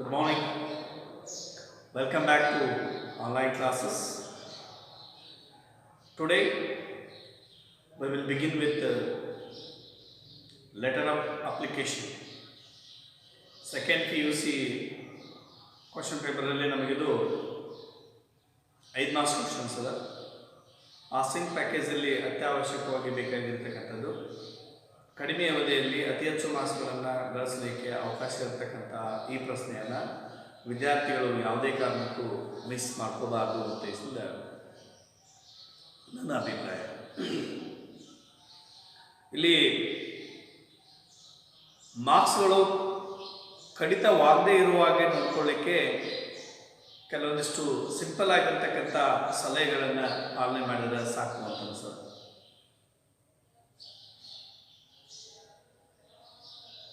Good morning. Welcome back to online classes. Today we will begin with the letter of application. Second PUC question paper ಅಲ್ಲಿ ನಮಗಿದು 5 marks questions ಅದ. ಆಸ್ಟಿಂಗ್ package ಅಲ್ಲಿ ಅತ್ಯವಶ್ಯಕವಾಗಿ ಬೇಕಾಗಿರತಕ್ಕಂಥದ್ದು ಕಡಿಮೆ ಅವಧಿಯಲ್ಲಿ ಅತಿ ಹೆಚ್ಚು ಮಾರ್ಕ್ಸ್ಗಳನ್ನು ಗಳಿಸಲಿಕ್ಕೆ ಅವಕಾಶ ಇರತಕ್ಕಂಥ ಈ ಪ್ರಶ್ನೆಯನ್ನು ವಿದ್ಯಾರ್ಥಿಗಳು ಯಾವುದೇ ಕಾರಣಕ್ಕೂ ಮಿಸ್ ಮಾಡ್ಕೋಬಾರ್ದು ಅಂತ ಹೇಳಿದ ನನ್ನ ಅಭಿಪ್ರಾಯ. ಇಲ್ಲಿ ಮಾರ್ಕ್ಸ್ಗಳು ಕಡಿತವಾಗದೇ ಇರುವಾಗ ನೋಡ್ಕೊಳ್ಳಿಕ್ಕೆ ಕೆಲವೊಂದಿಷ್ಟು ಸಿಂಪಲ್ ಆಗಿರ್ತಕ್ಕಂಥ ಸಲಹೆಗಳನ್ನು ಪಾಲನೆ ಮಾಡಿದರೆ ಸಾಕು ಅಂತ ಅನ್ಸುತ್ತೆ.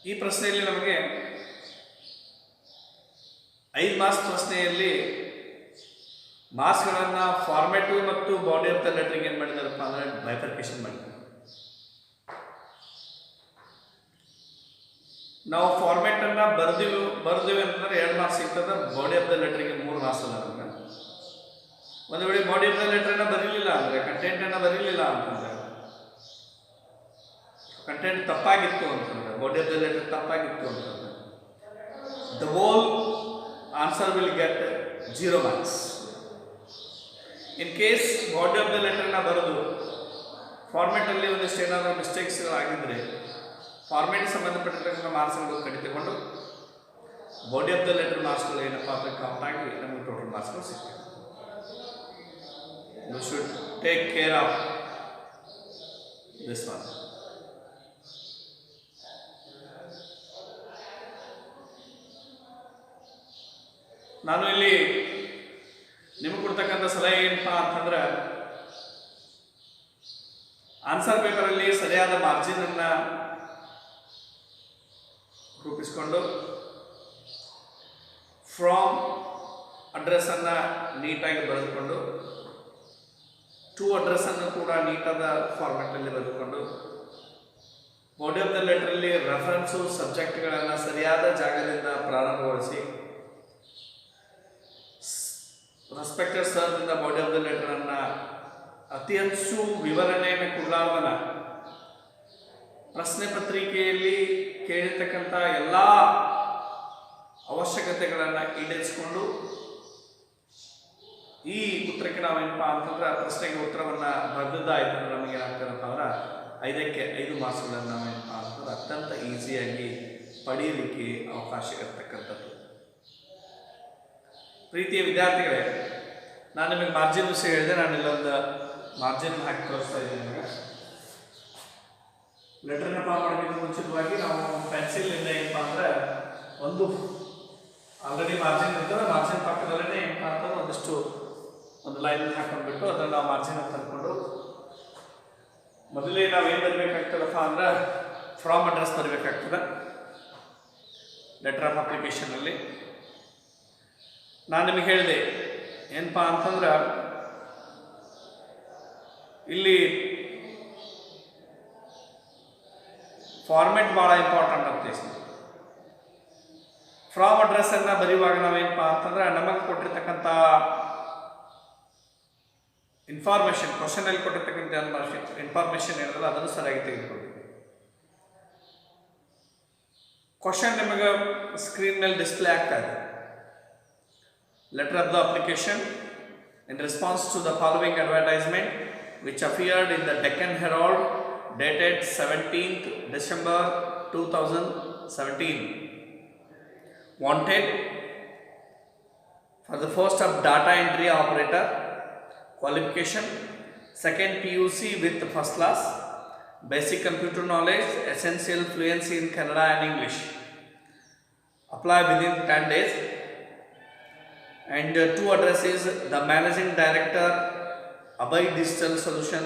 ಈ ಪ್ರಶ್ನೆಯಲ್ಲಿ ನಮಗೆ 5 ಮಾರ್ಕ್ಸ್ ಪ್ರಶ್ನೆಯಲ್ಲಿ ಮಾರ್ಕ್ಸ್ಗಳನ್ನು ಫಾರ್ಮೇಟಿವ್ ಮತ್ತು ಬಾಡಿ ಆಫ್ ದ ಲೆಟರ್ಗೆ ಏನು ಮಾಡಿದಾರಪ್ಪ ಅಂದರೆ ಬೈಫರ್ಕೇಶನ್ ಮಾಡಿದ್ದಾರೆ. ನಾವು ಫಾರ್ಮೇಟನ್ನು ಬರ್ದೇವೆ ಅಂತಂದ್ರೆ 2 ಮಾರ್ಕ್ಸ್ ಸಿಗ್ತದೆ. ಬಾಡಿ ಆಫ್ ದ ಲೆಟರ್ಗೆ 3 ಮಾರ್ಕ್ಸ್ ಅಲ್ಲ. ನಮಗೆ ಒಂದು ವೇಳೆ ಬಾಡಿ ಆಫ್ ದ ಲೆಟರ್ನ ಬರೀಲಿಲ್ಲ ಅಂದರೆ, ಕಂಟೆಂಟನ್ನು ಬರೀಲಿಲ್ಲ ಅಂತಂದರೆ, ಕಂಟೆಂಟ್ ತಪ್ಪಾಗಿತ್ತು ಅಂತಂದ್ರೆ, ಬಾಡಿ ಆಫ್ ದ ಲೆಟರ್ ತಪ್ಪಾಗಿತ್ತು ಅಂತಂದ್ರೆ, the whole answer will get 0 marks. In case body of the ಲೆಟರ್ನ ಬರೆದು ಫಾರ್ಮೇಟಲ್ಲಿ ಒಂದಿಷ್ಟು ಏನಾದರೂ ಮಿಸ್ಟೇಕ್ಸ್ಗಳಾಗಿದ್ದರೆ ಫಾರ್ಮೇಟ್ ಸಂಬಂಧಪಟ್ಟಿರ್ತಕ್ಕಂಥ ಮಾರ್ಕ್ಸ್ಗಳು ಕಡಿತಗೊಂಡು ಬಾಡಿ ಆಫ್ ದ ಲೆಟರ್ ಮಾರ್ಕ್ಸ್ಗಳು ಏನಪ್ಪ ಅಂದರೆ ಕೌಂಟ್ ಆಗಿ ನಮಗೆ ಟೋಟಲ್ ಮಾರ್ಕ್ಸ್ಗಳು ಸಿಗ್ತವೆ. You should take care of this one. ನಾನು ಇಲ್ಲಿ ನಿಮಗೆ ಕೊಡ್ತಕ್ಕಂಥ ಸಲಹೆ ಏನಪ್ಪ ಅಂತಂದ್ರೆ, ಆನ್ಸರ್ ಪೇಪರಲ್ಲಿ ಸರಿಯಾದ ಮಾರ್ಜಿನ್ ಅನ್ನ ರೂಪಿಸಿಕೊಂಡು ಫ್ರಾಮ್ ಅಡ್ರೆಸ್ ಅನ್ನ ನೀಟಾಗಿ ಬರೆದುಕೊಂಡು, ಟು ಅಡ್ರೆಸ್ ಅನ್ನು ಕೂಡ ನೀಟಾದ ಫಾರ್ಮೆಟ್ ಅಲ್ಲಿ ಬರೆದುಕೊಂಡು, ಬಾಡಿ ಆಫ್ ದ ಲೆಟರ್ ಅಲ್ಲಿ ರೆಫರೆನ್ಸು ಸಬ್ಜೆಕ್ಟ್ಗಳನ್ನು ಸರಿಯಾದ ಜಾಗದಿಂದ ಪ್ರಾರಂಭಗೊಳಿಸಿ, ರೆಸ್ಪೆಕ್ಟೆಡ್ ಸರ್ದಿಂದ ಬಾಡಿ ಆಫ್ ದ ಲೆಟರ್ ಅನ್ನ ಅತಿ ಹೆಚ್ಚು ವಿವರಣೆಯನ್ನು ಕೊಡಲಾರ್ದನ ಪ್ರಶ್ನೆ ಪತ್ರಿಕೆಯಲ್ಲಿ ಕೇಳಿರ್ತಕ್ಕಂಥ ಎಲ್ಲ ಅವಶ್ಯಕತೆಗಳನ್ನು ಈಡೇರಿಸಿಕೊಂಡು ಈ ಉತ್ತರಕ್ಕೆ ನಾವೇನಪ್ಪ ಅಂತಂದ್ರೆ ಪ್ರಶ್ನೆಗೆ ಉತ್ತರವನ್ನು ಬರೆದಿದ್ದಾಯ್ತು ಅಂದ್ರೆ ನಮಗೆ ಏನಾಗ್ತದಪ್ಪ ಅಂದ್ರೆ 5ಕ್ಕೆ 5 ಮಾರ್ಕ್ಸ್ಗಳನ್ನು ನಾವೇನಪ್ಪ ಅಂತಂದ್ರೆ ಅತ್ಯಂತ ಈಸಿಯಾಗಿ ಪಡೆಯಲಿಕ್ಕೆ ಅವಕಾಶ ಇರತಕ್ಕಂಥದ್ದು. ಪ್ರೀತಿಯ ವಿದ್ಯಾರ್ಥಿಗಳೇ, ನಾನು ನಿಮಗೆ ಮಾರ್ಜಿನ್ ವಿಷಯ ಹೇಳಿದೆ. ನಾನು ಇಲ್ಲೊಂದು ಮಾರ್ಜಿನ್ ಹಾಕಿ ತೋರಿಸ್ತಾ ಇದ್ದೀನಿ ನಿಮಗೆ. ಲೆಟರ್ನ ಫಾರ್ಮ್ ಮಾಡೋದಕ್ಕೆ ಮುಂಚಿತವಾಗಿ ನಾವು ಪೆನ್ಸಿಲ್ನಿಂದ ಏನಪ್ಪ ಅಂದರೆ ಒಂದು ಆಲ್ರೆಡಿ ಮಾರ್ಜಿನ್ ಇರ್ತದೆ, ಮಾರ್ಜಿನ್ ಪಕ್ಕದಲ್ಲೇ ಏನಪ್ಪ ಅಂತಂದ್ರೆ ಒಂದಿಷ್ಟು ಒಂದು ಲೈನ್ ಹಾಕೊಂಡ್ಬಿಟ್ಟು ಅದನ್ನು ನಾವು ಮಾರ್ಜಿನ್ ತಂದ್ಕೊಂಡು ಮೊದಲೇ ನಾವೇನು ಬರಬೇಕಾಗ್ತದಪ್ಪ ಅಂದ್ರೆ ಫ್ರಾಮ್ ಅಡ್ರೆಸ್ ಬರಬೇಕಾಗ್ತದೆ ಲೆಟರ್ ಆಫ್ ಅಪ್ಲಿಕೇಶನಲ್ಲಿ. ನಾನು ನಿಮಗೆ ಹೇಳಿದೆ ಏನಪ್ಪ ಅಂತಂದ್ರೆ ಇಲ್ಲಿ ಫಾರ್ಮೆಟ್ ಭಾಳ ಇಂಪಾರ್ಟೆಂಟ್ ಅಂತ. ಫ್ರಾಮ್ ಅಡ್ರೆಸ್ ಅನ್ನ ಬರೆಯುವಾಗ ನಾವೇನಪ್ಪ ಅಂತಂದ್ರೆ ನಮಗೆ ಕೊಟ್ಟಿರ್ತಕ್ಕಂಥ ಇನ್ಫಾರ್ಮೇಶನ್, ಕ್ವಶನ್ ಅಲ್ಲಿ ಕೊಟ್ಟಿರ್ತಕ್ಕಂಥ ಇನ್ಫಾರ್ಮೇಶನ್ ಏನಿರಲ್ಲ ಅದನ್ನು ಸರಿಯಾಗಿ ತೆಗೆದುಕೊಳ್ತೀವಿ. ಕ್ವಶನ್ ನಿಮಗೆ ಸ್ಕ್ರೀನ್ ಮೇಲೆ ಡಿಸ್ಪ್ಲೇ ಆಗ್ತಾ ಇದೆ. Letter of the application in response to the following advertisement which appeared in the Deccan Herald dated 17th December 2017. Wanted for the post of data entry operator, qualification second PUC with first class, basic computer knowledge, essential fluency in Kannada and English. Apply within 10 days. And two addresses: the managing director, Abhay Digital Solution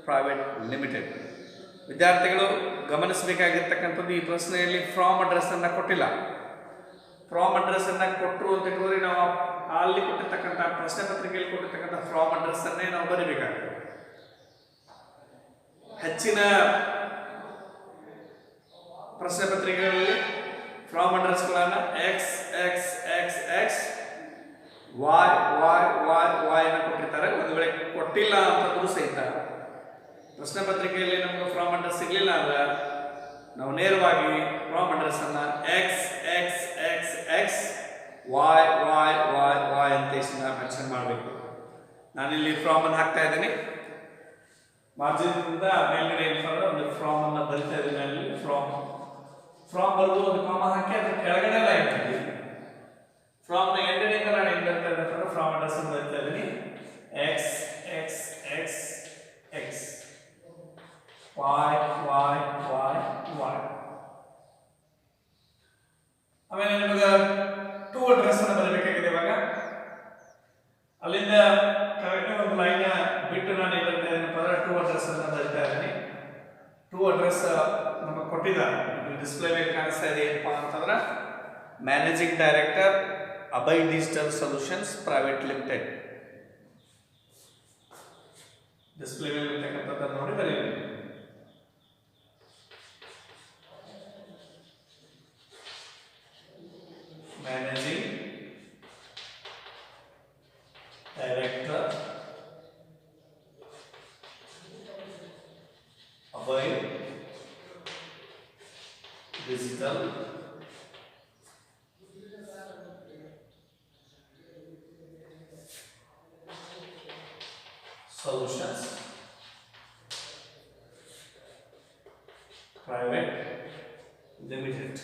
Private Limited. ವಿದ್ಯಾರ್ಥಿಗಳು ಗಮನಿಸಬೇಕಾಗಿರ್ತಕ್ಕಂಥದ್ದು, ಈ ಪ್ರಶ್ನೆಯಲ್ಲಿ from address ಅನ್ನ ಕೊಟ್ಟಿಲ್ಲ. From address ಅನ್ನ ಕೊಟ್ಟರು ಅಂತ ಹೇಳಿದ್ರೆ ನಾವು ಅಲ್ಲಿ ಕೊಟ್ಟಿರ್ತಕ್ಕಂಥ ಪ್ರಶ್ನೆ ಪತ್ರಿಕೆಯಲ್ಲಿ ಕೊಟ್ಟಿರ್ತಕ್ಕಂಥ ಫ್ರಾಮ್ ಅಡ್ರೆಸ್ ಅನ್ನೇ ನಾವು ಬರೀಬೇಕಾಗ್ತದೆ. ಹೆಚ್ಚಿನ ಪ್ರಶ್ನೆ ಪತ್ರಿಕೆಗಳಲ್ಲಿ ಫ್ರಾಮ್ ಅಡ್ರೆಸ್ಗಳನ್ನು XXX ವಾಯ್ ಅನ್ನು ಕೊಟ್ಟಿರ್ತಾರೆ. ಒಂದು ವೇಳೆ ಕೊಟ್ಟಿಲ್ಲ ಅಂತಂದ್ರೂ ಸಹಿತ ಪ್ರಶ್ನೆ ಪತ್ರಿಕೆಯಲ್ಲಿ ನಮಗೆ ಫ್ರಾಮ್ ಅಡ್ರೆಸ್ ಸಿಗಲಿಲ್ಲ ಅಂದ್ರೆ ನಾವು ನೇರವಾಗಿ ಫ್ರಾಮ್ ಅಡ್ರೆಸ್ ಅನ್ನ X X X X Y ಅಂತ ಮೆನ್ಷನ್ ಮಾಡಬೇಕು. ನಾನಿಲ್ಲಿ ಫ್ರಾಮ್ ಅನ್ನು ಹಾಕ್ತಾ ಇದ್ದೀನಿ. ಮಾರ್ಜಿನಿಂದ ಮೇಲ್ಗಡೆ ಏನಂದ್ರೆ ಒಂದು ಫ್ರಾಮ್ ಅನ್ನ ಬರಿತಾ ಇದ್ದೀನಿ. ಅಲ್ಲಿ ಫ್ರಾಮ್ ಬರೆದು ಒಂದು ಕಾಮ ಹಾಕಿ ಅದ್ರ ಕೆಳಗಡೆ ಲೈನ್ ಹಾಕಿ ಫ್ರಾಮ್ ನ ಎಂಡಿಂಗ್ ನಾನು ಏನು ಬರ್ತಾ ಇದ್ದೀನಿ ಅಂದ್ರೆ ಫ್ರಾಮ್ ಅಡ್ರೆಸ್ ಅನ್ನು ಬರಿತಾ ಇದ್ದೀನಿ. X X X X Y ಆಮೇಲೆ ನಿಮಗೆ ಟು ಅಡ್ರೆಸ್ ಅನ್ನು ಬರಬೇಕಾಗಿದೆ. ಇವಾಗ ಅಲ್ಲಿಂದ ಕರೆಕ್ಟ್ ಒಂದು ಲೈನ್ ಬಿಟ್ಟು ನಾನು ಏನು ಬರ್ತಾ ಇದ್ದೀನಿ ಅಂದ್ರೆ ಟು ಅಡ್ರೆಸ್ ಅನ್ನು ಬರಿತಾ ಇದ್ದೀನಿ. ಟು ಅಡ್ರೆಸ್ ನಮಗೆ ಕೊಟ್ಟಿದ್ದಾರೆ. ಡಿಸ್ಪ್ಲೇ ಮೇಲೆ ಕಾಣಿಸ್ತಾ ಇದೆ. ಏನಪ್ಪಾ ಅಂತಂದ್ರೆ managing director Abhay digital solutions private limited. Display ಮೇಲೆ ಇರ್ತಕ್ಕಂಥದ್ದನ್ನು ನೋಡಿ ಬರೀರಿ. Managing director Abhay digital solutions private limited.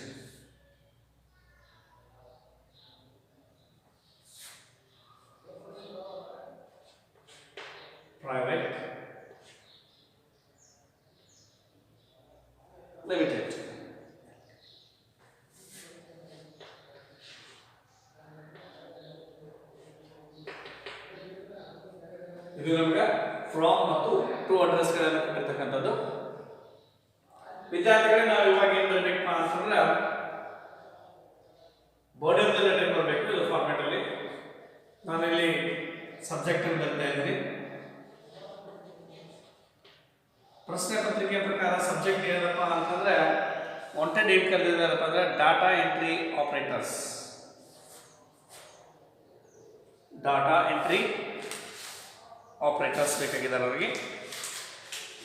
Private limited. ಇದು ನಮಗೆ ಫ್ರಾಮ್ ಮತ್ತು ಟು ಅಡ್ರೆಸ್ ಗಳನ್ನು ಕೊಟ್ಟಿರ್ತಕ್ಕಂಥದ್ದು. ವಿದ್ಯಾರ್ಥಿಗಳೇ ನಾವು ಇವಾಗ ಏನು ಬರಬೇಕಪ್ಪ ಅಂತಂದ್ರೆ ಬಾಡಿ ಆಫ್ ದ ಲೆಟರ್ ಬರಬೇಕು. ಇದು ಫಾರ್ಮ್ಯಾಟ್ ಅಲ್ಲಿ ನಾನಿಲ್ಲಿ ಸಬ್ಜೆಕ್ಟ್ ಅನ್ನು ಬರ್ತಾ ಇದ್ದೀನಿ. ಪ್ರಶ್ನೆ ಪತ್ರಿಕೆ ಪ್ರಕಾರ ಸಬ್ಜೆಕ್ಟ್ ಏನಪ್ಪ ಅಂತಂದ್ರೆ ವಾಂಟೆಡ್ ಏನು ಕರೆದಿದ್ದಾರಪ್ಪ ಅಂದ್ರೆ data entry operators. Data entry operators ಬೇಕಾಗಿದ್ದಾರೆ ಅವರಿಗೆ.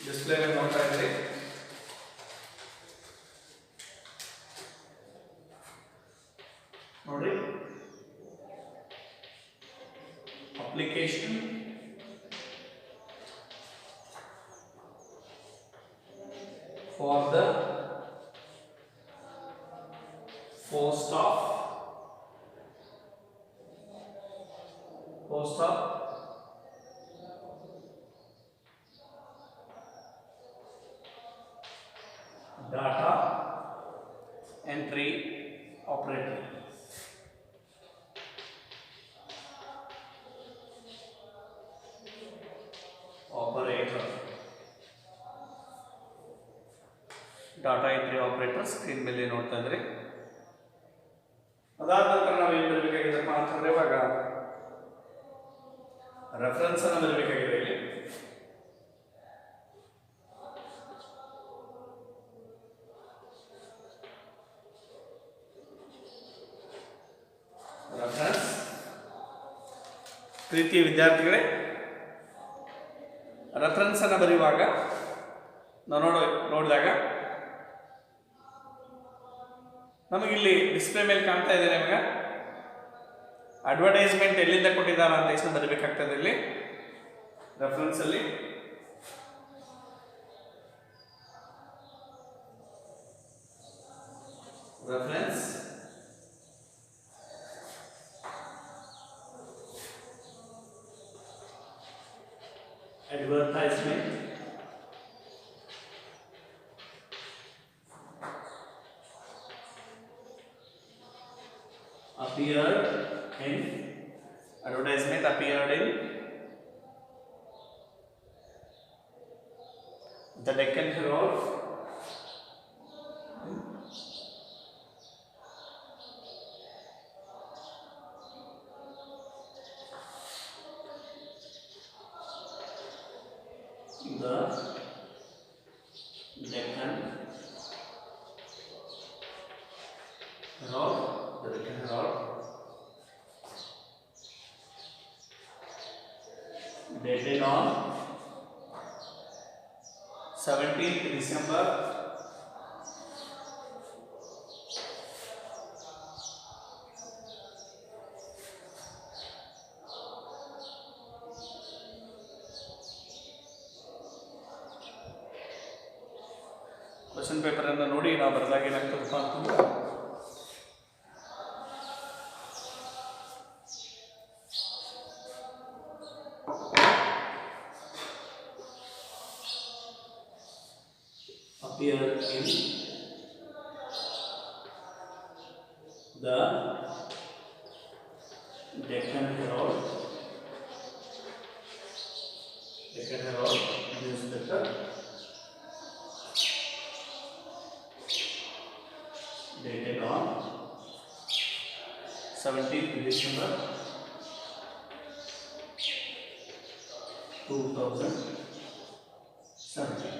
ಡಿಸ್ಪ್ಲೇ ಮೇಲೆ ನೋಡ್ತಾ ಇದ್ದೀರಿ. ನೋಡಿ, application for the post of data entry operator. Data entry operator screen ಮೇಲೆ ನೋಡ್ತಾ ಇದ್ರಿ. ಅದಾದ ನಂತರ ನಾವು ಏನು ಬರಬೇಕಾಗಿದೆಪ್ಪ ಅಂತಂದ್ರೆ ಇವಾಗ ರೆಫರೆನ್ಸ್ ಅನ್ನು ಬರಬೇಕಾಗಿದೆ. ಇಲ್ಲಿ ರೆಫರೆನ್ಸ್. ಪ್ರೀತಿಯ ವಿದ್ಯಾರ್ಥಿಗಳೇ, ರೆಫರೆನ್ಸ್ ಅನ್ನು ಬರೆಯುವಾಗ ನಾವು ನೋಡಿದಾಗ ನಮಗಿಲ್ಲಿ ಡಿಸ್ಪ್ಲೇ ಮೇಲೆ ಕಾಣ್ತಾ ಇದೆ ನಿಮಗೆ ಅಡ್ವರ್ಟೈಸ್ಮೆಂಟ್ ಎಲ್ಲಿಂದ ಕೊಟ್ಟಿದ್ದಾರೆ ಅಂತ ಎಷ್ಟು ಬರಬೇಕಾಗ್ತದೆ. ಇಲ್ಲಿ ರೆಫರೆನ್ಸ್ ಅಲ್ಲಿ reference advertisement appeared in the Deccan Herald, the Deccan Herald, dated on 17th December 2022 paper ಅನ್ನು ನೋಡಿ ನಾವು ಬರೆದಾಗ ಏನಾಗ್ತದಪ್ಪ ಅಂತಂದ್ರೆ appeared in the Deccan Herald newspaper dated on 17th December 2017.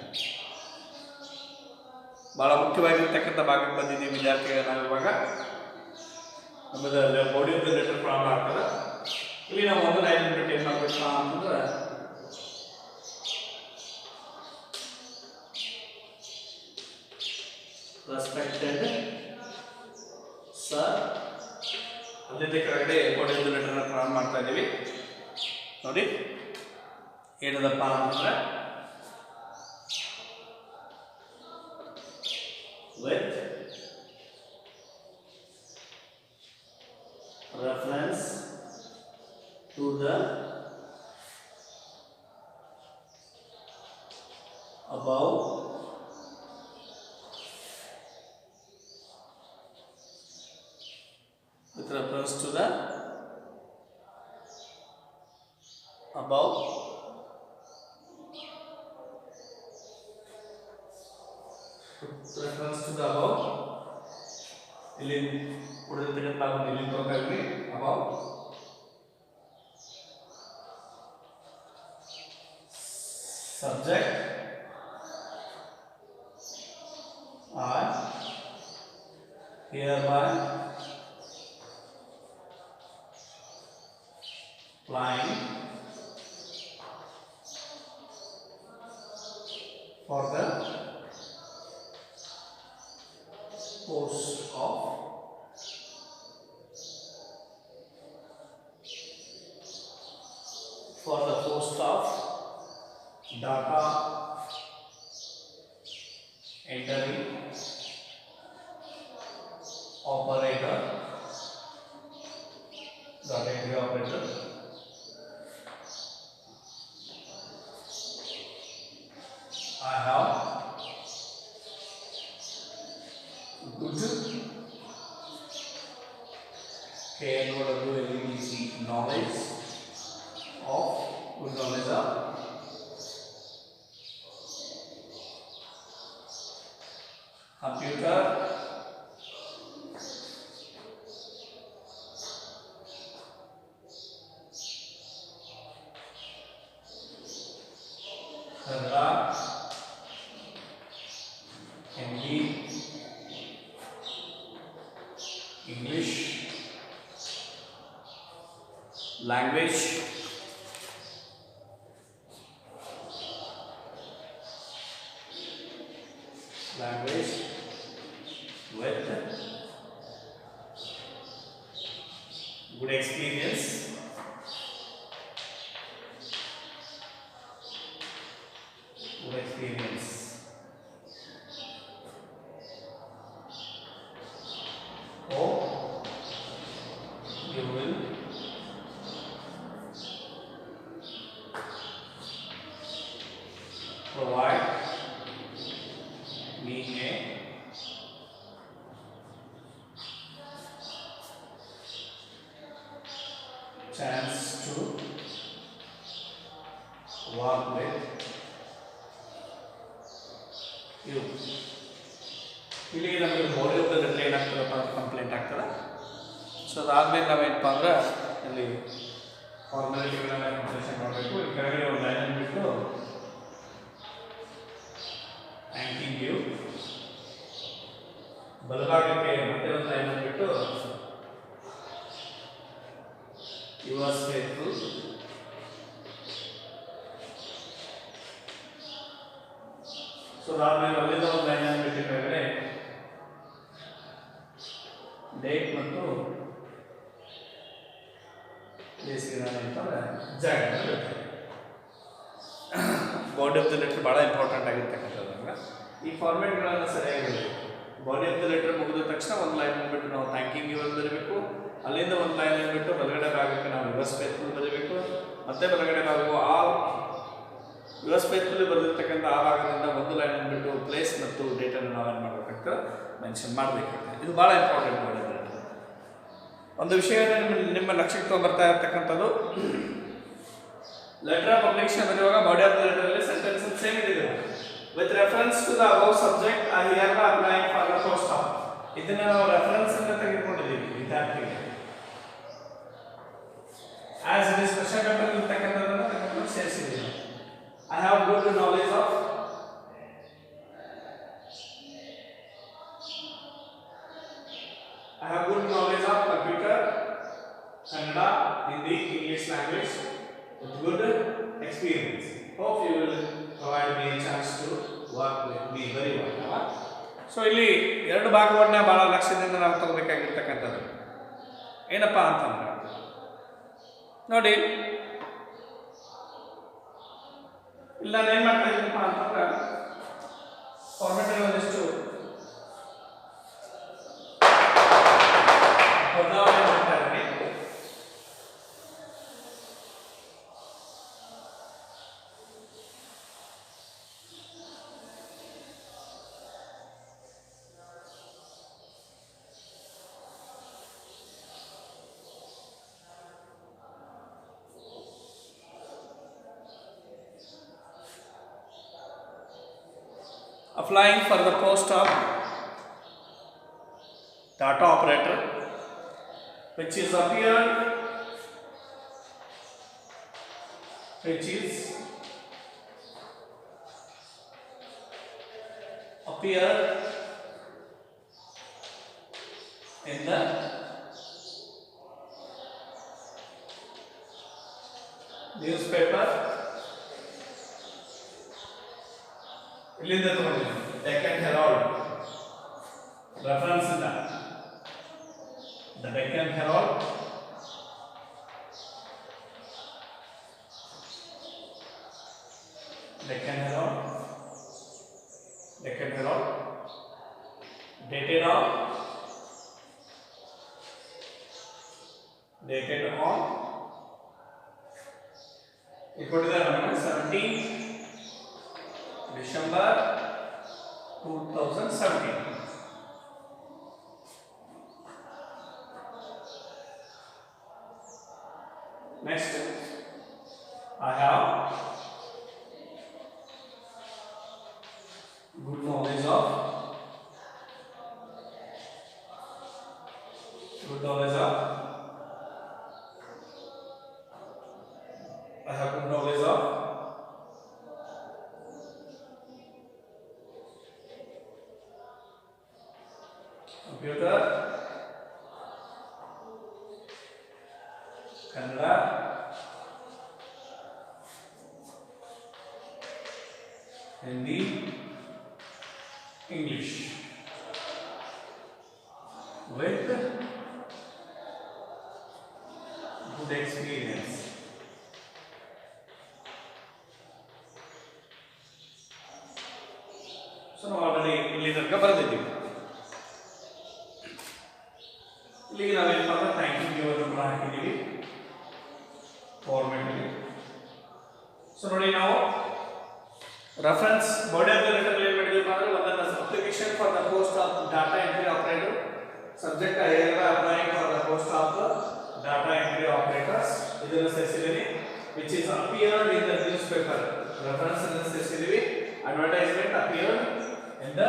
ಭಾಳ ಮುಖ್ಯವಾಗಿರ್ತಕ್ಕಂಥ ಭಾಗಕ್ಕೆ ಬಂದಿದ್ದೀವಿ ವಿದ್ಯಾರ್ಥಿಗಳು. ನಾವು ಇವಾಗ ನಮ್ಮದು ಬಾಡಿ ಆಫ್ ದ ಲೆಟರ್ ಪ್ರಾರಂಭ ಆಗ್ತದೆ. ಇಲ್ಲಿ ನಾವು ಮೊದಲು ಐಡೆಂಟಿಟಿ ಏನು ಮಾಡಬೇಕು ಅಂತಂದ್ರೆ ರೆಸ್ಪೆಕ್ಟೆಡ್ ಸರ್, ಅಲ್ಲಿಂದ ಕೆಳಗಡೆ ಬಾಡಿ ಆಫ್ ದ ಲೆಟರ್ನ ಪ್ರಾರಂಭ ಮಾಡ್ತಾ ಇದ್ದೀವಿ. ನೋಡಿ ಏನದಪ್ಪ ಅಂತಂದ್ರೆ with reference to the above with reference to the above reference to the above ಇಲ್ಲಿ ಉಳಿದಿರ್ತಕ್ಕಂಥ ಭಾಗವನ್ನು ಇಲ್ಲಿ ತಗೋಕಾಗ್ರಿ. above subject I hereby applying for the post of data entry operator, data entry operator. I have good knowledge of computer, Kannada, Hindi, English, language, with good experience, hope you will provide me a chance to work with you. ಇಲ್ಲಿ ನಮಗೆ body of the letter ಏನಾಗ್ತದಪ್ಪ complaint ಆಗ್ತದೆ. So ಅದಾದ್ಮೇಲೆ ನಾವೇನಪ್ಪ ಅಂದ್ರೆ ಇಲ್ಲಿ ಫಾರ್ಮಾಲಿಟಿಗಳನ್ನ completion ಮಾಡಬೇಕು. ಈ ಕೆಳಗಡೆ ಒಂದು ಲೈನ್ ಅಂದ್ಬಿಟ್ಟು ಥ್ಯಾಂಕಿಂಗ್ ಯು, ಬಲಭಾಗಕ್ಕೆ ಮತ್ತೆ ಒಂದು ಲೈನ್ ಅಂದ್ಬಿಟ್ಟು yours faithful ಅದಾದ್ಮೇಲೆ ಅಲ್ಲಿಂದ ಒಂದು ಲೈನ್ ಅನ್ನು ಬಿಟ್ಟಿದ್ದಾರೆ ಡೇಟ್ ಮತ್ತು ಅಂತಂದ್ರೆ ಜಾಗ ಬಾಡಿ ಆಫ್ ದ ಲೆಟರ್ ಭಾಳ ಇಂಪಾರ್ಟೆಂಟ್ ಆಗಿರ್ತಕ್ಕಂಥದ್ದು. ಈ ಫಾರ್ಮೇಟ್ಗಳನ್ನು ಸರಿಯಾಗಿ ಬಾಡಿ ಆಫ್ ದ ಲೆಟರ್ ಮುಗಿದ ತಕ್ಷಣ ಒಂದು ಲೈನ್ ಅಂದ್ಬಿಟ್ಟು ನಾವು ಥ್ಯಾಂಕಿಂಗ್ ಯುವರ್ ಬರೀಬೇಕು. ಅಲ್ಲಿಂದ ಒಂದು ಲೈನ್ ಅಂದ್ಬಿಟ್ಟು ಬಲಗಡೆ ಭಾಗಕ್ಕೆ ನಾವು ಯುವರ್ಸ್ ಫೇತ್ಫುಲ್ ಬರೀಬೇಕು. ಮತ್ತೆ ಬಲಗಡೆ ಭಾಗವು ಆಲ್ ಯುವರ್ಸ್ ಫೇತ್ಫುಲ್ ಬರೆದಿರ್ತಕ್ಕಂಥ ಆ ಭಾಗದಿಂದ ಒಂದು ಲೈನ್ ಅಂದ್ಬಿಟ್ಟು ಪ್ಲೇಸ್ ಮತ್ತು ಡೇಟನ್ನು ನಾವೇನು ಮಾಡಬೇಕಂತ ಮೆನ್ಷನ್ ಮಾಡಬೇಕಾಗ್ತದೆ. ಇದು ಭಾಳ important body of the letter. ಒಂದು ವಿಷಯನ ನಿಮ್ಮ ಲಕ್ಷ್ಯಕ್ಕೆ ತೊಗೊಂಬರ್ತಾ ಇರ್ತಕ್ಕಂಥದ್ದು, ಲೆಟರ್ ಆಫ್ ಪಬ್ಲಿಕೇಶನ್ ಬರೆಯುವಾಗ ಬಾಡಿ ಆಫ್ ದ ಲೆಟರ್ ಅಲ್ಲಿ ಸೆಂಟೆನ್ಸ್ ಸೇಮ್ ಇದೆ. With reference to the above subject I hereby applying for the post of. ಇದನ್ನ ನಾವು ರೆಫರೆನ್ಸ್ ಅಂತ ತೆಗೆದುಕೊಂಡಿದ್ದೀವಿ ವಿದ್ಯಾರ್ಥಿಗೆ. As it is question paper ಇರ್ತಕ್ಕಂಥದ್ದನ್ನು ತೆಗೆದುಕೊಂಡು ಸೇರಿಸಿದ್ದೀವಿ. I have good knowledge of computer, Kannada, Hindi, English language with good experience. Hope you will provide me a chance to work with me very well. So ಇಲ್ಲಿ ಎರಡು ಭಾಗವನ್ನ ಬಹಳ ಲಕ್ಷ್ಯದಿಂದ ನಾವು ತಗೋಬೇಕಾಗಿರ್ತಕ್ಕಂಥದ್ದು ಏನಪ್ಪ ಅಂತಂದ್ರೆ ನೋಡಿ, ಇಲ್ಲ ನಾನು ಏನು ಮಾಡ್ತಾ ಇದ್ದೀನಪ್ಪ ಅಂತಂದ್ರೆ ಫಾರ್ಮೆಟ್ ಒಂದಿಷ್ಟು ಬದಲಾವಣೆ ಮಾಡ್ತಾ ಇದ್ದೀನಿ. Applying for the post of data operator, which is appeared in the newspaper. ಇಲ್ಲಿಂದ ತಗೊಂಡಿದ್ದೀನಿ ಡೆಕ್ಕನ್ ಹೆರಾಲ್ಡ್ ರೆಫರೆನ್ಸ್ ಇಂದ. The Deccan Herald, Deccan Herald, Deccan Herald dated on ಕೊಟ್ಟಿದ್ದಾರೆ ನಮಗೆ 17 December 2017. Next, I have good knowledge of I have good knowledge of computer, Kannada, Hindi, English with good experience. So ನಾವು already ಇಲ್ಲಿ ತನಕ ಬರೆದಿದ್ದೀವಿ. ಇಲ್ಲಿಗೆ ನಾವೇನಪ್ಪ ಅಂದ್ರೆ ಥ್ಯಾಂಕಿಂಗ್ ಯುವರ್ ಕೂಡ ಹಾಕಿದ್ದೀವಿ ಫಾರ್ಮೆಟ್ಲಿ. ಸೊ ನೋಡಿ, ನಾವು reference body of the letter ಏನು ಮಾಡಿದೀವಿ ಅಂದ್ರೆ ಒಂದನ್ನು application for the post of data entry operator, subject I are applying for the post of data entry operators ಇದನ್ನು ಸೇರಿಸಿದ್ದೀವಿ. Which is appeared in the newspaper, reference ಅನ್ನು ಸೇರಿಸಿದ್ದೀವಿ. Advertisement appeared in the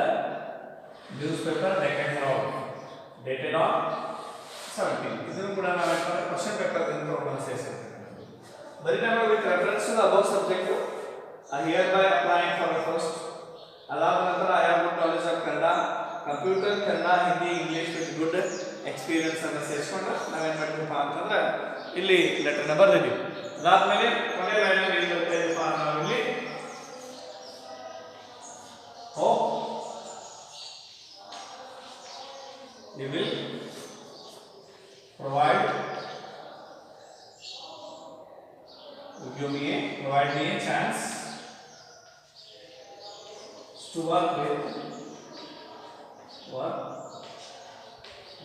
newspaper Deccan Herald dated on 17. ಇದನ್ನು ಕೂಡ ನಾವು question paper ಇಂದ ತಗೊಂಡು ಸೇರಿಸಿದ್ದೀವಿ. ಬರೀ ನಾವು with reference to the above subject I hereby applying for the first. ಅದಾದ ನಂತರ I have good knowledge of Kannada, computer, Kannada, Hindi, English with good experience ಅನ್ನು ಸೇರಿಸ್ಕೊಂಡು ನಾವೇನು ಮಾಡಿದ್ವಿಪ್ಪ ಅಂತಂದ್ರೆ ಇಲ್ಲಿ ಲೆಟರ್ನ ಬರೆದಿದ್ದೀವಿ. ಅದಾದ್ಮೇಲೆ ಕೊನೆಯ ಲೈನಲ್ಲಿ ಏನು ಬರ್ತೇವಪ್ಪ ನಾವಿಲ್ಲಿ You will provide provide me a chance to work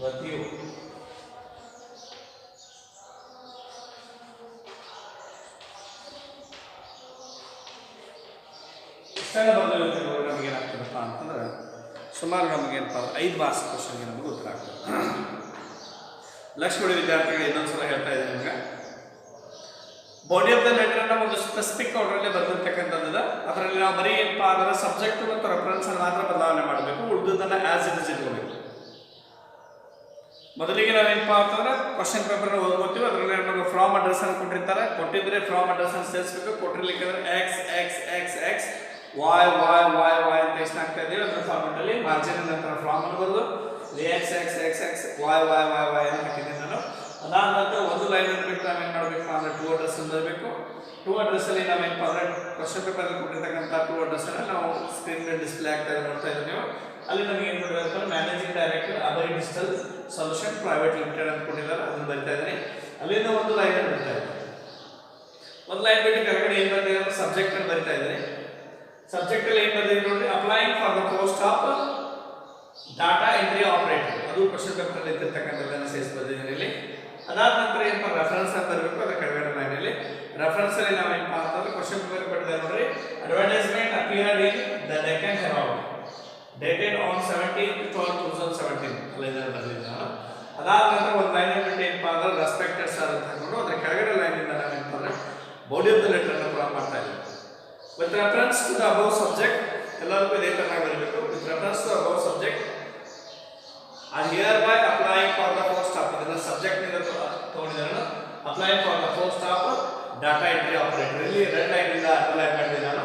with you. ಇಷ್ಟೆಲ್ಲ ಬದಲಾವಣೆ ನಮಗೆ ಏನಾಗ್ತದಪ್ಪ ಅಂತಂದ್ರೆ ಸುಮಾರು ನಮಗೇನಪ್ಪ 5 ಮಾರ್ಕ್ಸ್ ಕ್ವಶನ್ಗೆ ನಮಗೆ ಉತ್ತರ ಆಗ್ತದೆ. ಲಕ್ಷ್ಯ ಕೊಡಿ ವಿದ್ಯಾರ್ಥಿಗಳಿಗೆ ಇನ್ನೊಂದ್ಸಲ ಹೇಳ್ತಾ ಇದ್ದೀನಿ ನಿಮಗೆ. ಬಾಡಿ ಆಫ್ ದ ಲೆಟರ್ ಒಂದು ಸ್ಪೆಸಿಫಿಕ್ ಆರ್ಡರಲ್ಲಿ ಬರೆದಿರ್ತಕ್ಕಂಥದ್ದು. ಅದರಲ್ಲಿ ನಾವು ಬರೀ ಏನಪ್ಪ ಅಂದರೆ ಸಬ್ಜೆಕ್ಟ್ ಮತ್ತು ರೆಫರೆನ್ಸ್ ಮಾತ್ರ ಬದಲಾವಣೆ ಮಾಡಬೇಕು, ಉಳಿದುದನ್ನು ಆಸ್ ಇಟ್ ಇಸ್ ಇಟ್ಕೋಬೇಕು. ಮೊದಲಿಗೆ ನಾವೇನಪ್ಪ ಅಂತಂದ್ರೆ ಕ್ವಶನ್ ಪೇಪರ್ನ ಓದ್ಕೋತೀವಿ. ಅದರಲ್ಲಿ ನಮಗೆ ಫ್ರಾಮ್ ಅಡ್ರೆಸ್ ಅನ್ನು ಕೊಟ್ಟಿರ್ತಾರೆ. ಕೊಟ್ಟಿದ್ರೆ ಫ್ರಾಮ್ ಅಡ್ರೆಸ್ ಅನ್ನು ಸೇರಿಸಬೇಕು. ಕೊಟ್ಟಿರ್ಲಿಕ್ಕಿದ್ರೆ X X X X Y Y Y Y ಅಂತ ಎಷ್ಟು ಆಗ್ತಾ ಇದ್ದೀವಿ ಅದರ ಫಾರ್ಮೆಟಲ್ಲಿ ಮಾರ್ಜಿನ್ ನಂತರ ಫ್ರಾಮ್ ಅನ್ನು ಬರೆದು X X X X Y Y Y Y ಅಂತ ಹಾಕಿದ್ದೀನಿ ನಾನು. ಅದಾದ ನಂತರ ಒಂದು ಲೈನ್ ಬಿಟ್ಟು ನಾವೇನು ಮಾಡಬೇಕು ಅಂದರೆ ಟೂ ಅಡ್ರೆಸ್ ಅಂತ ಬರಬೇಕು. ಟೂ ಅಡ್ರೆಸ್ಸಲ್ಲಿ ನಾವೇನಪ್ಪ ಅಂದರೆ ಕ್ವಶನ್ ಪೇಪರಲ್ಲಿ ಕೊಟ್ಟಿರ್ತಕ್ಕಂಥ ಟೂ ಅಡ್ರೆಸ್ಸನ್ನು ನಾವು ಸ್ಕ್ರೀನ್ ಮೇಲೆ ಡಿಸ್ಪ್ಲೇ ಆಗ್ತಾ ಇದೆ ನೋಡ್ತಾ ಇದ್ದೀವಿ ನೀವು. ಅಲ್ಲಿ ನಮಗೆ ಏನು ಮಾಡಬೇಕು managing director Abhay digital solution private limited ಅಂತ ಕೊಟ್ಟಿದ್ದಾರೆ, ಅದನ್ನು ಬರಿತಾ ಇದ್ದೀನಿ. ಅಲ್ಲಿಂದ ಒಂದು ಲೈನ್ ಬರ್ತಾ ಇದೆ. ಒಂದು ಲೈನ್ ಬಿಟ್ಟು ಕೆಳಗಡೆ ಏನು ಬರ್ತಾ ಇದೆ ಸಬ್ಜೆಕ್ಟ್ ಅನ್ನು ಬರಿತಾ ಇದ್ದೀನಿ. ಸಬ್ಜೆಕ್ಟ್ ಅಲ್ಲಿ ಏನು ಬರ್ತಿದೆ ನೋಡಿ, applying for the post of data entry operator. ಅದು ಕ್ವಶನ್ ಪೇಪರ್ ಅಲ್ಲಿ ಇರ್ತಿರ್ತಕ್ಕಂಥದ್ದನ್ನು ಸೇರಿಸಿ ಬರ್ತಿದ್ದೀನಿ ಇಲ್ಲಿ. ಅದಾದ ನಂತರ ಏನಪ್ಪ ರೆಫರೆನ್ಸ್ ಅಂತ ಬರಬೇಕು. ಅದರ ಕೆಳಗಡೆ ಲೈನಲ್ಲಿ ರೆಫರೆನ್ಸ್ ಅಲ್ಲಿ ನಾವೇನಪ್ಪ ಅಂತಂದ್ರೆ ಕ್ವಶನ್ ಪೇಪರ್ ಬರ್ತಿದೆ ನೋಡ್ರಿ. Advertisement appeared in the Deccan Herald dated on 17/12/2017 ಅಲ್ಲಿಂದ ಬರ್ತಿದ್ದೆ ನಾನು. ಅದಾದ ನಂತರ ಒಂದು ಲೈನ್ ಬಿಟ್ಟು ಏನಪ್ಪ ಅಂದ್ರೆ ರೆಸ್ಪೆಕ್ಟೆಡ್ ಸರ್ ಅಂತ ಹಾಕೊಂಡು ಅದರ ಕೆಳಗಡೆ ಲೈನಿಂದ ನಾವೇನಪ್ಪ ಅಂದ್ರೆ ಬಾಡಿ ಆಫ್ ದ ಲೆಟರ್ ಅನ್ನು ಕೂಡ ಮಾಡ್ತಾ ಇದ್ದೀವಿ. With reference to the above subject ಎಲ್ಲರಿಗೂ ಇದೇ ಥರ ಬರಬೇಕು. With reference to above subject I hereby applying for the post of the subject ನಿಂದ ತಗೊಂಡಿದ್ದೇನೆ. applying for the post of data entry operator ಇಲ್ಲಿ ರೆಡ್ ಲೈನ್ ಇಂದ ಅಪ್ಲೈ ಮಾಡಿದೆ ನಾನು.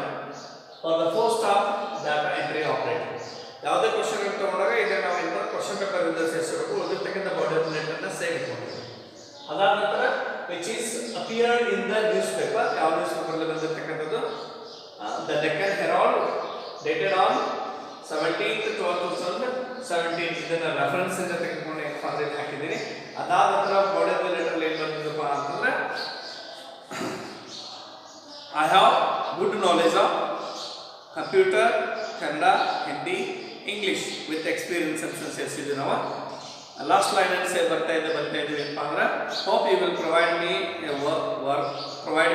for the post of data entry operator ಯಾವುದೇ question ತಗೊಂಡಾಗ ಈಗ ನಾವು ಇಂತ ಕ್ವಶನ್ ಪೇಪರ್ ಇಂದ ಸೇರಿಸಬೇಕು. ಉಳಿದಿರ್ತಕ್ಕಂಥ ಬಾಡಿ ಆಫ್ ಲೆಟರ್ ಅನ್ನು ಸೇವ್ ಇಟ್ಕೊಳ್ಳಿ. ಅದಾದ ನಂತರ which is appeared in the newspaper ಯಾವ ನ್ಯೂಸ್ ಪೇಪರ್ ಅಲ್ಲಿ ಬಂದಿರತಕ್ಕಂಥದ್ದು the Deccan Herald dated on 17/12/2017 ಇದನ್ನ ರೆಫರೆನ್ಸ್ ಅಂತ ತೆಗೆದುಕೊಂಡು ಫಾರ್ಮೆಟ್ ಹಾಕಿದ್ದೀನಿ. ಅದಾದ ನಂತರ ಬಾಡಿ ಆಫ್ ದ ಲೆಟರ್ ಅಲ್ಲಿ ಏನು ಬಂದಿದೆಪ್ಪ ಅಂತಂದ್ರೆ I have good knowledge of computer, Kannada, Hindi, English with experience ಅಂತ ಸೇರಿಸಿದ್ವಿ ನಾವು. ಲಾಸ್ಟ್ ಲೈನ್ ಅಲ್ಲಿ ಬರ್ತಾ ಇದ್ದೀವಿ ಏನಪ್ಪ ಅಂದ್ರೆ hope you will provide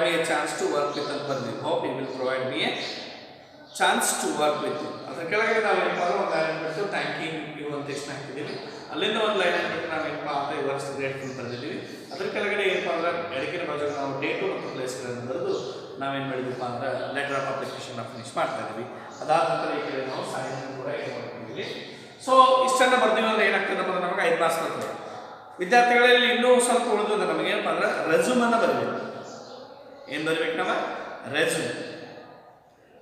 me a chance to work with ಅಂತ ಬರ್ತೀವಿ. Hope you will provide me a chance to work with you. ಅದ್ರ ಕೆಳಗೆ ನಾವು ಏನಪ್ಪ ಅಂದ್ರೆ ಒಂದು ಲೈನ್ ಬಿಟ್ಟು ಥ್ಯಾಂಕಿಂಗ್ ಯು ಅಂತ ಎಷ್ಟು ಹಾಕಿದ್ದೀವಿ. ಅಲ್ಲಿಂದ ಒಂದು ಲೈನ್ ಬಿಟ್ಟು ನಾವೇನಪ್ಪ ಅಂತ ವರ್ಕ್ಸ್ ಗ್ರೇಟ್ಫುಲ್ ಬರ್ದಿದ್ದೀವಿ. ಅದ್ರ ಕೆಳಗಡೆ ಏನಪ್ಪ ಅಂದ್ರೆ ಎಡಕಿನ ಬಾಜು ನಾವು ಡೇಟು ಮತ್ತು ಪ್ಲೇಸ್ಗಳನ್ನು ಬರೆದು ನಾವೇನು ಮಾಡಿದ್ವಿಪ್ಪ ಅಂದ್ರೆ ಲೆಟರ್ ಆಫ್ ಅಪ್ಲಿಕೇಶನ್ ಫಿನಿಶ್ ಮಾಡ್ತಾ ಇದ್ದೀವಿ. ಅದಾದ ನಂತರ ಈ ಕಡೆ ನಾವು ಸೈನ್ ಕೂಡ ಏನು ಮಾಡ್ತೀವಿ. ಸೊ ಇಷ್ಟೆಲ್ಲ ಬರ್ತೀವಿ ಅಂದ್ರೆ ಏನಾಗ್ತದಪ್ಪ ಅಂದ್ರೆ ನಮಗೆ 5 ಮಾರ್ಕ್ಸ್ ಬರ್ತದೆ. ವಿದ್ಯಾರ್ಥಿಗಳಲ್ಲಿ ಇನ್ನೂ ಸ್ವಲ್ಪ ಉಳಿದು ನಮಗೆ ಏನಪ್ಪ ಅಂದ್ರೆ ರೆಸ್ಯೂಮನ್ನು ಬರಬೇಕು. ಏನು ಬರಬೇಕು ನಮ್ಮ ರೆಸ್ಯೂಮ್.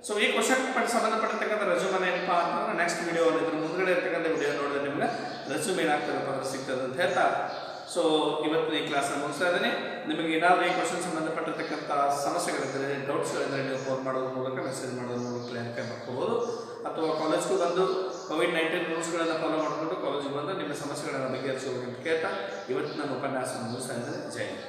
ಸೊ ಈ ಕ್ವಶನ್ ಸಂಬಂಧಪಟ್ಟಿರ್ತಕ್ಕಂಥ ರೆಸ್ಯೂಮನ್ನ ಏನಪ್ಪ ಅಂತಂದ್ರೆ ನೆಕ್ಸ್ಟ್ ವಿಡಿಯೋಲ್ಲಿ ಇದ್ರ ಮುಂದ್ಗಡೆ ಇರ್ತಕ್ಕಂಥ ವಿಡಿಯೋ ನೋಡಿದ್ರೆ ನಿಮ್ಗೆ ರೆಸ್ಯೂಮ್ ಏನಾಗ್ತದಪ್ಪ ಅಂದ್ರೆ ಸಿಗ್ತದೆ ಅಂತ ಹೇಳ್ತಾ ಸೊ ಇವತ್ತು ಈ ಕ್ಲಾಸನ್ನು ಮುಗಿಸ್ತಾ ಇದ್ದೀನಿ. ನಿಮಗೆ ಏನಾದರೂ ಈ ಕ್ವಶನ್ ಸಂಬಂಧಪಟ್ಟಿರ್ತಕ್ಕಂಥ ಸಮಸ್ಯೆಗಳಿದ್ದರೆ ಡೌಟ್ಸ್ಗಳಿದ್ದರೆ ನೀವು ಫೋನ್ ಮಾಡೋದ್ರ ಮೂಲಕ ಮೆಸೇಜ್ ಮಾಡೋದ್ರ ಮೂಲಕ ಕ್ಲಿಯರ್ ಮಾಡ್ಕೋಬೋದು. ಅಥವಾ ಕಾಲೇಜ್ಗೂ ಬಂದು COVID-19 ರೂಲ್ಸ್ಗಳನ್ನು ಫಾಲೋ ಮಾಡಿಕೊಂಡು ಕಾಲೇಜಿಗೆ ಬಂದು ನಿಮ್ಮ ಸಮಸ್ಯೆಗಳನ್ನು ಬಗೆಹರಿಸುವ ಅಂತ ಕೇಳ್ತಾ ಇವತ್ತು ನನ್ನ ಉಪನ್ಯಾಸವನ್ನು ಮುಗಿಸ್ತಾ ಇದ್ದೇನೆ. ಜೈ ಹಿಂದ್.